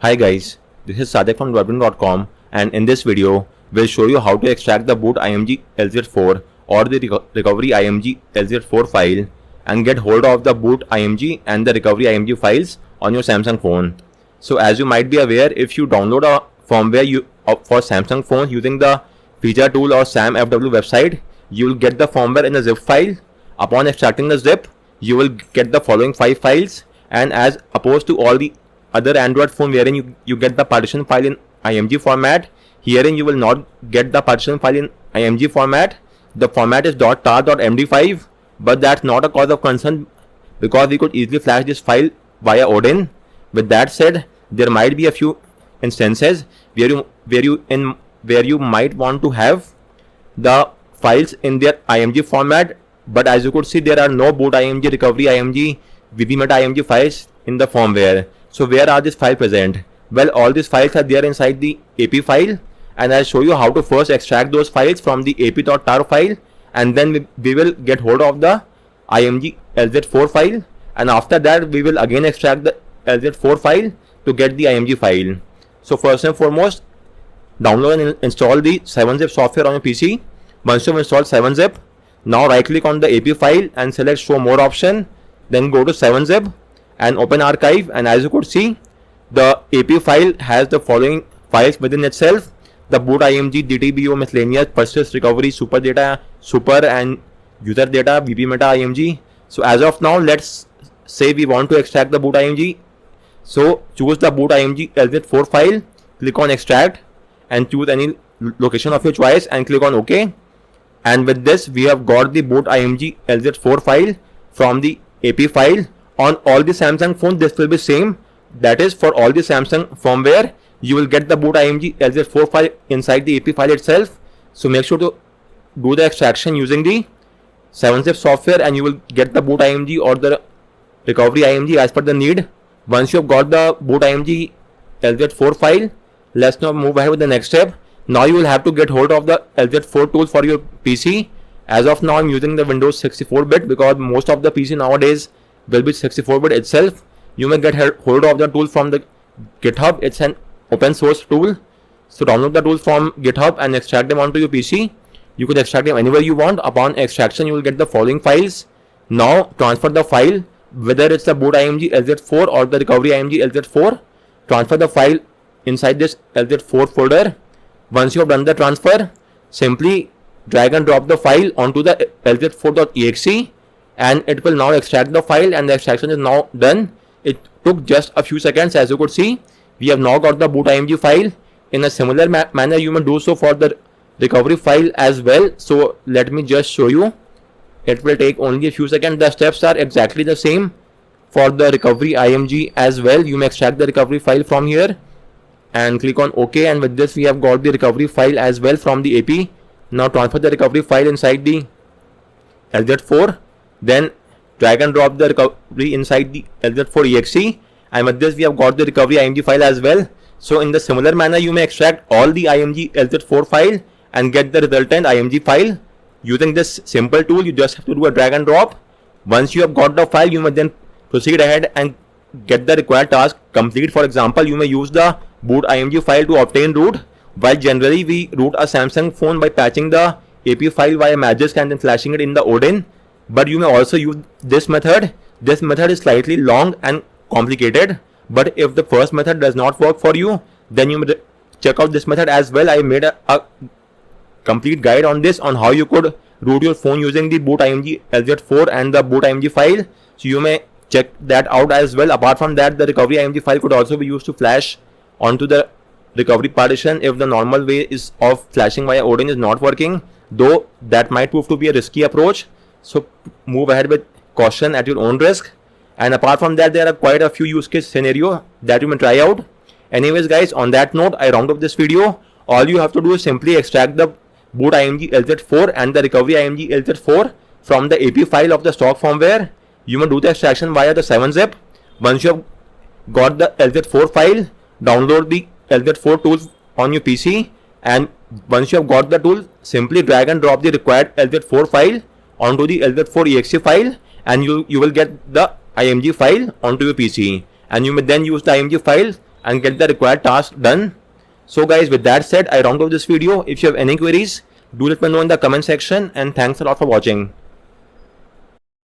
Hi guys, this is Sadek from Webin.com, and in this video, we'll show you how to extract the boot IMG LZ4 or the recovery IMG LZ4 file and get hold of the boot IMG and the recovery IMG files on your Samsung phone. So as you might be aware, if you download a firmware for Samsung phones using the Feature Tool or SamFW website, you will get the firmware in a zip file. Upon extracting the zip, you will get the following 5 files, and as opposed to all the other Android phone wherein you get the partition file in IMG format, herein you will not get the partition file in IMG format. The format is .tar.md5, but that's not a cause of concern because we could easily flash this file via Odin. With that said, there might be a few instances where you might want to have the files in their IMG format, but as you could see, there are no boot IMG, recovery IMG, VBMeta IMG files in the firmware. So where are these files present? Well, all these files are there inside the AP file, and I'll show you how to first extract those files from the ap.tar file, and then we will get hold of the IMG LZ4 file, and after that we will again extract the LZ4 file to get the IMG file. So first and foremost, download and install the 7-zip software on your PC. Once you've installed 7-zip, now right click on the AP file and select show more option, then go to 7-zip and open archive, and as you could see, the AP file has the following files within itself: the boot IMG, DTBO, miscellaneous, persist, recovery, super data, super and user data, VBMeta IMG. So as of now, let's say we want to extract the boot IMG. So choose the boot IMG LZ4 file, click on extract and choose any location of your choice and click on OK. And with this, we have got the boot IMG LZ4 file from the AP file. On all the Samsung phones, this will be same. That is, for all the Samsung firmware, you will get the boot IMG LZ4 file inside the AP file itself. So make sure to do the extraction using the 7-zip software, and you will get the boot IMG or the recovery IMG as per the need. Once you have got the boot IMG LZ4 file, let's now move ahead with the next step. Now you will have to get hold of the LZ4 tool for your PC. As of now, I'm using the Windows 64-bit because most of the PC nowadays will be 64-bit itself. You may get hold of the tool from the GitHub. It's an open source tool. So download the tool from GitHub and extract them onto your PC. You could extract them anywhere you want. Upon extraction, you will get the following files. Now transfer the file, whether it's the boot IMG LZ4 or the recovery IMG LZ4. Transfer the file inside this LZ4 folder. Once you have done the transfer, simply drag and drop the file onto the lz4.exe, and it will now extract the file, and the extraction is now done. It took just a few seconds. As you could see, we have now got the boot IMG file. In a similar manner, you may do so for the recovery file as well. So let me just show you. It will take only a few seconds. The steps are exactly the same for the recovery IMG as well. You may extract the recovery file from here and click on OK, and with this we have got the recovery file as well from the AP. Now transfer the recovery file inside the LZ4, then drag and drop the recovery inside the LZ4.exe, and with this we have got the recovery IMG file as well. So in the similar manner, you may extract all the IMG LZ4 file and get the resultant IMG file. Using this simple tool, you just have to do a drag and drop. Once you have got the file, you may then proceed ahead and get the required task complete. For example, you may use the boot IMG file to obtain root. While generally we root a Samsung phone by patching the AP file via Magisk and then flashing it in the Odin, but you may also use this method. This method is slightly long and complicated, but if the first method does not work for you, then you may check out this method as well. I made a complete guide on this, on how you could root your phone using the boot IMG LZ4 and the boot IMG file. So you may check that out as well. Apart from that, the recovery IMG file could also be used to flash onto the recovery partition if the normal way is of flashing via Odin is not working, though that might prove to be a risky approach. So move ahead with caution at your own risk. And apart from that, there are quite a few use case scenario that you may try out. Anyways guys, on that note, I round up this video. All you have to do is simply extract the boot IMG LZ4 and the recovery IMG LZ4 from the AP file of the stock firmware. You may do the extraction via the 7-zip. Once you have got the LZ4 file, download the LZ4 tool on your PC, and once you have got the tool, simply drag and drop the required LZ4 file onto the LZ4.exe file, and you will get the IMG file onto your PC, and you may then use the IMG file and get the required task done. So guys, with that said, I round off this video. If you have any queries, do let me know in the comment section, and thanks a lot for watching.